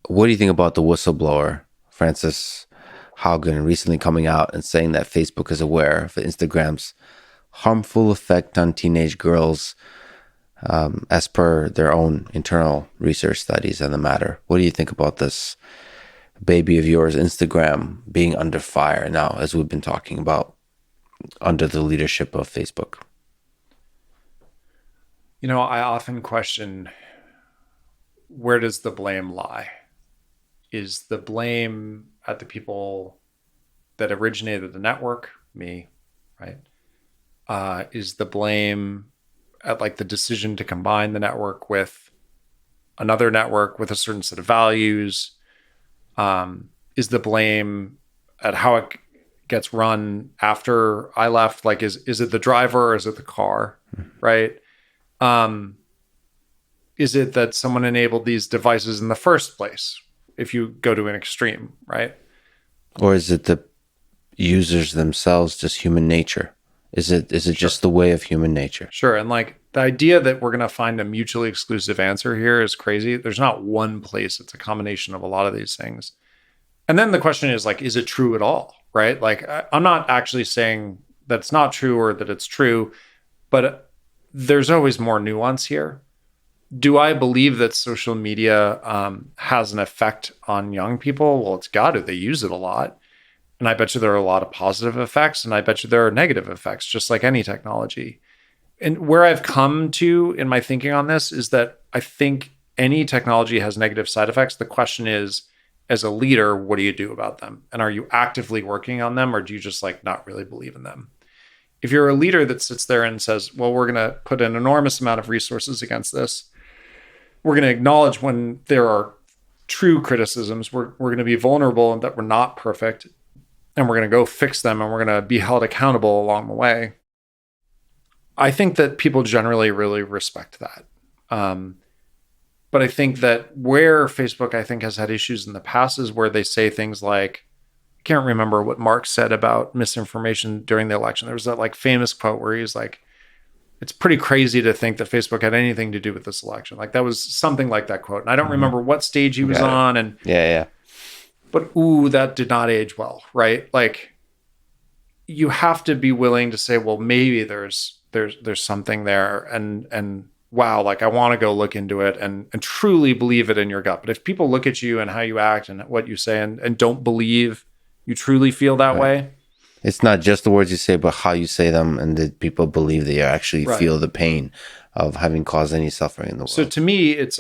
What do you think about the whistleblower, Francis Haugen, recently coming out and saying that Facebook is aware of Instagram's harmful effect on teenage girls, as per their own internal research studies on the matter? What do you think about this baby of yours, Instagram, being under fire now, as we've been talking about, under the leadership of Facebook? I often question, where does the blame lie? Is the blame at the people that originated the network, me, right? Is the blame at like the decision to combine the network with another network with a certain set of values? Is the blame at how it gets run after I left? Like, is it the driver or is it the car, right? Um, is it that someone enabled these devices in the first place? If you go to an extreme, right? Or is it the users themselves, just human nature? Is it Sure. just the way of human nature? Sure. And like the idea that we're going to find a mutually exclusive answer here is crazy. There's not one place. It's a combination of a lot of these things. And then the question is like, is it true at all? Right? Like, I'm not actually saying that it's not true or that it's true, but there's always more nuance here. Do I believe that social media has an effect on young people? Well, it's got to. They use it a lot. And I bet you there are a lot of positive effects, and I bet you there are negative effects, just like any technology. And where I've come to in my thinking on this is that I think any technology has negative side effects. The question is, as a leader, what do you do about them? And are you actively working on them, or do you just like not really believe in them? If you're a leader that sits there and says, well, we're going to put an enormous amount of resources against this, we're going to acknowledge when there are true criticisms, we're going to be vulnerable and that we're not perfect, and we're going to go fix them, and we're going to be held accountable along the way. I think that people generally really respect that. But I think that where Facebook, I think, has had issues in the past is where they say things like, I can't remember what Mark said about misinformation during the election. There was that like famous quote where he's like, it's pretty crazy to think that Facebook had anything to do with this election. Like that was something like that quote. And I don't Mm-hmm. remember what stage he was Got it. on. Yeah, But ooh, that did not age well, right? Like you have to be willing to say, well, maybe there's something there. And wow, like I want to go look into it and truly believe it in your gut. But if people look at you and how you act and what you say and don't believe you truly feel that right. way. It's not just the words you say, but how you say them, and that people believe they actually Right. feel the pain of having caused any suffering in the So world. to me, it's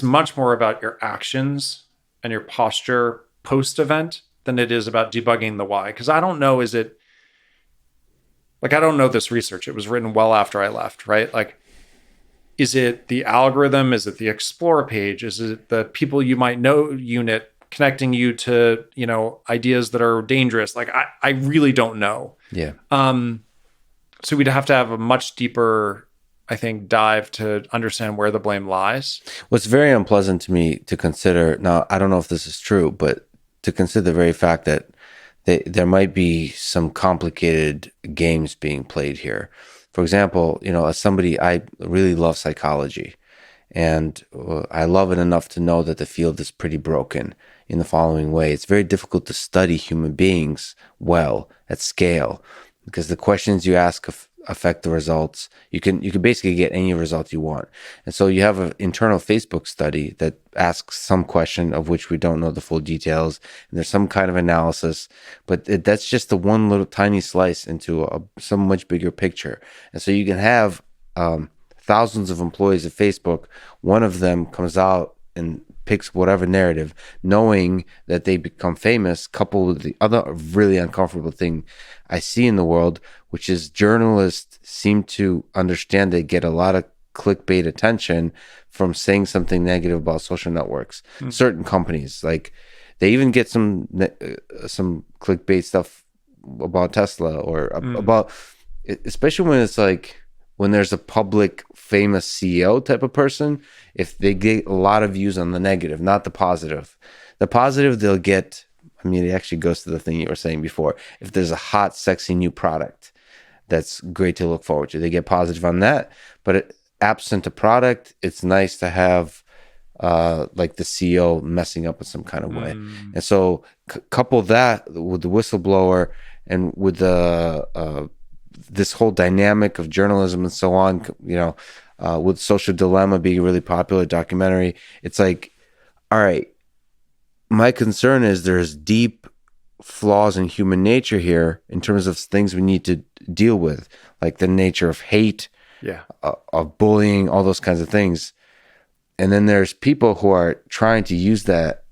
much more about your actions and your posture post event than it is about debugging the why. Because I don't know, is it like I don't know this research. It was written well after I left, right? Like, is it the algorithm? Is it the explore page? Is it the people you might know unit connecting you to, ideas that are dangerous? Like I really don't know. Yeah. So we'd have to have a much deeper, I think, dive to understand where the blame lies. What's very unpleasant to me to consider, now, I don't know if this is true, but to consider the very fact that there might be some complicated games being played here. For example, as somebody, I really love psychology, and I love it enough to know that the field is pretty broken in the following way. It's very difficult to study human beings well at scale, because the questions you ask affect the results. You can basically get any result you want. And so you have an internal Facebook study that asks some question of which we don't know the full details, and there's some kind of analysis, but that's just the one little tiny slice into some much bigger picture. And so you can have thousands of employees at Facebook. One of them comes out and picks whatever narrative, knowing that they become famous, coupled with the other really uncomfortable thing I see in the world, which is journalists seem to understand they get a lot of clickbait attention from saying something negative about social networks. Certain companies, like they even get some clickbait stuff about Tesla or about, especially when it's like, when there's a public famous CEO type of person, if they get a lot of views on the negative, not the positive. The positive they'll get, I mean, it actually goes to the thing you were saying before. If there's a hot, sexy new product that's great to look forward to, they get positive on that. But absent a product, it's nice to have like the CEO messing up in some kind of way. Mm, And so couple that with the whistleblower and with the this whole dynamic of journalism and so on, with Social Dilemma being a really popular documentary, it's like, all right, my concern is there's deep flaws in human nature here in terms of things we need to deal with, like the nature of hate, yeah. of bullying, all those kinds of things. And then there's people who are trying to use that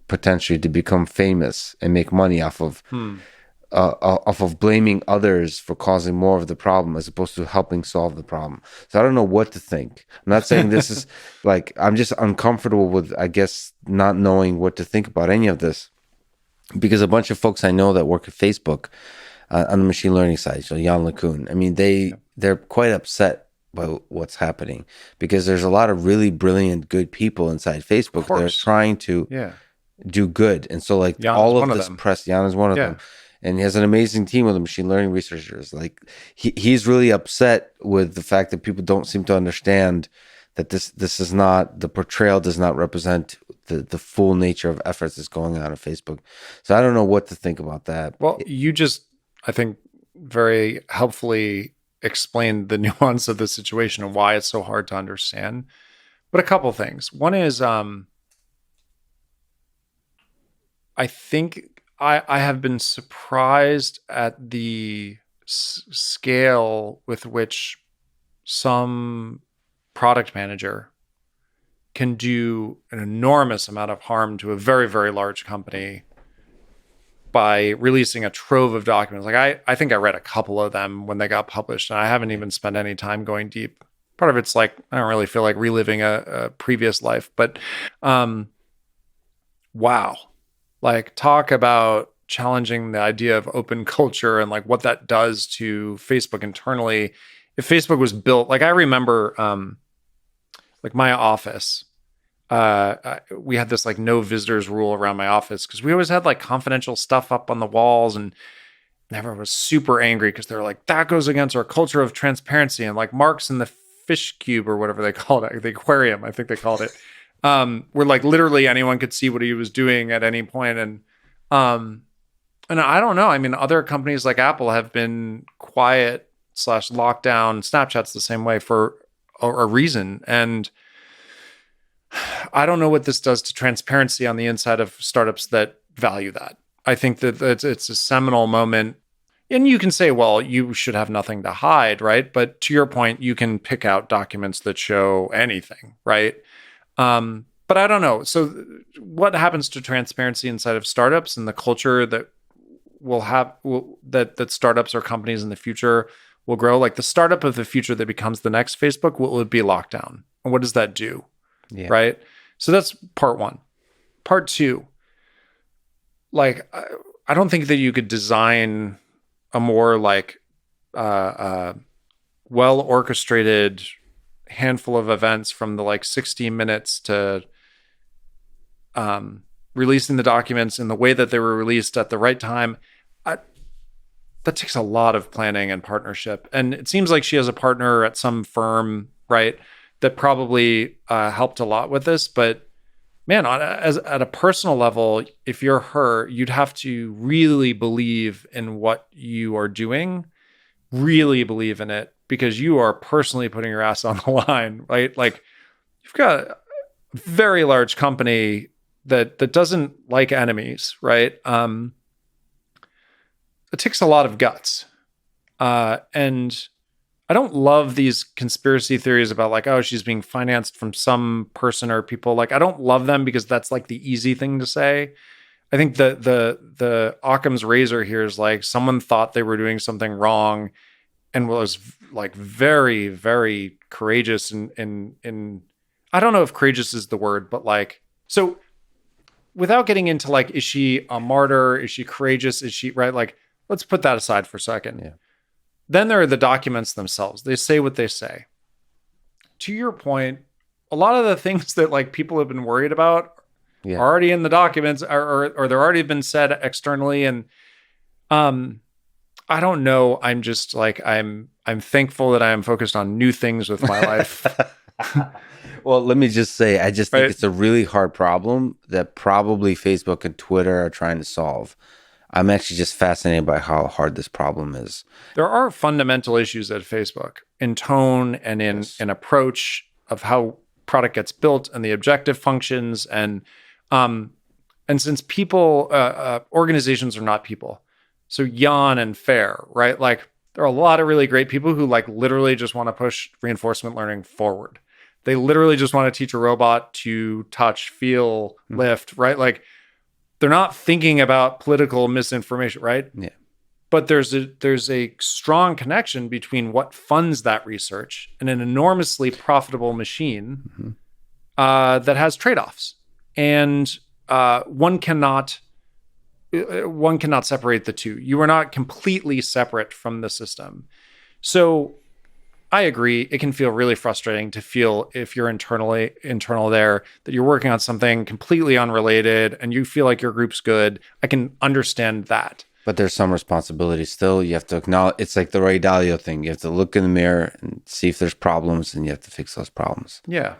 potentially to become famous and make money off of blaming others for causing more of the problem as opposed to helping solve the problem. So I don't know what to think. I'm not saying this is like, I'm just uncomfortable with, I guess, not knowing what to think about any of this, because a bunch of folks I know that work at Facebook on the machine learning side, so Jan LeCun, I mean, they're quite upset by what's happening, because there's a lot of really brilliant, good people inside Of Facebook that are course. trying to Yeah. do good. And so like Jan is all one of of this them. press, Jan is one of them. Yeah. And he has an amazing team of the machine learning researchers. Like he's really upset with the fact that people don't seem to understand that this is not, the portrayal does not represent the full nature of efforts that's going on Facebook. So I don't know what to think about that. Well, you just, I think, very helpfully explained the nuance of the situation and why it's so hard to understand. But a couple things. One is, I think I have been surprised at the scale with which some product manager can do an enormous amount of harm to a very, very large company by releasing a trove of documents. Like I think I read a couple of them when they got published, and I haven't even spent any time going deep. Part of it's like I don't really feel like reliving a previous life, but wow, like talk about challenging the idea of open culture and like what that does to Facebook internally. If Facebook was built, like I remember, like my office, we had this like no visitors rule around my office because we always had like confidential stuff up on the walls, and everyone was super angry because they're like, that goes against our culture of transparency. And like Marx in the fish cube or whatever they called it, the aquarium, I think they called it, where like literally anyone could see what he was doing at any point. Um, and I don't know. I mean, other companies like Apple have been quiet slash lockdown. Snapchat's the same way for a reason. And I don't know what this does to transparency on the inside of startups that value that. I think that it's a seminal moment. And you can say, well, you should have nothing to hide, right? But to your point, you can pick out documents that show anything, right? But I don't know. So what happens to transparency inside of startups and the culture that that startups or companies in the future will grow? Like the startup of the future that becomes the next Facebook, will it be locked down? And what does that do? Yeah. Right. So that's part one. Part two, like, I don't think that you could design a more like well orchestrated handful of events from the like 60 minutes to releasing the documents in the way that they were released at the right time. That takes a lot of planning and partnership. And it seems like she has a partner at some firm, right, that probably helped a lot with this. But man, at a personal level, if you're her, you'd have to really believe in what you are doing, really believe in it, because you are personally putting your ass on the line, right? Like you've got a very large company that doesn't like enemies, right? It takes a lot of guts. And I don't love these conspiracy theories about like, oh, she's being financed from some person or people. Like, I don't love them because that's like the easy thing to say. I think the Occam's razor here is like someone thought they were doing something wrong and was like very, very courageous in I don't know if courageous is the word, but like, so without getting into like, is she a martyr? Is she courageous? Is she right? Like, let's put that aside for a second. Yeah. Then there are the documents themselves. They say what they say. To your point, a lot of the things that like people have been worried about Yeah. are already in the documents, or they're already been said externally. And I don't know. I'm just like I'm thankful that I am focused on new things with my life. Well, let me just say, I just think right? it's a really hard problem that probably Facebook and Twitter are trying to solve. I'm actually just fascinated by how hard this problem is. There are fundamental issues at Facebook in tone and in Yes. an approach of how product gets built and the objective functions um and since people organizations are not people, so Jan and Fair, right? Like there are a lot of really great people who like literally just want to push reinforcement learning forward. They literally just want to teach a robot to touch, feel, Mm. lift, right? Like they're not thinking about political misinformation, right? Yeah. But there's a strong connection between what funds that research and an enormously profitable machine Mm-hmm. that has trade-offs, and one cannot separate the two. You are not completely separate from the system. So I agree. It can feel really frustrating to feel if you're internal there that you're working on something completely unrelated and you feel like your group's good. I can understand that. But there's some responsibility still. You have to acknowledge, it's like the Ray Dalio thing. You have to look in the mirror and see if there's problems, and you have to fix those problems. Yeah.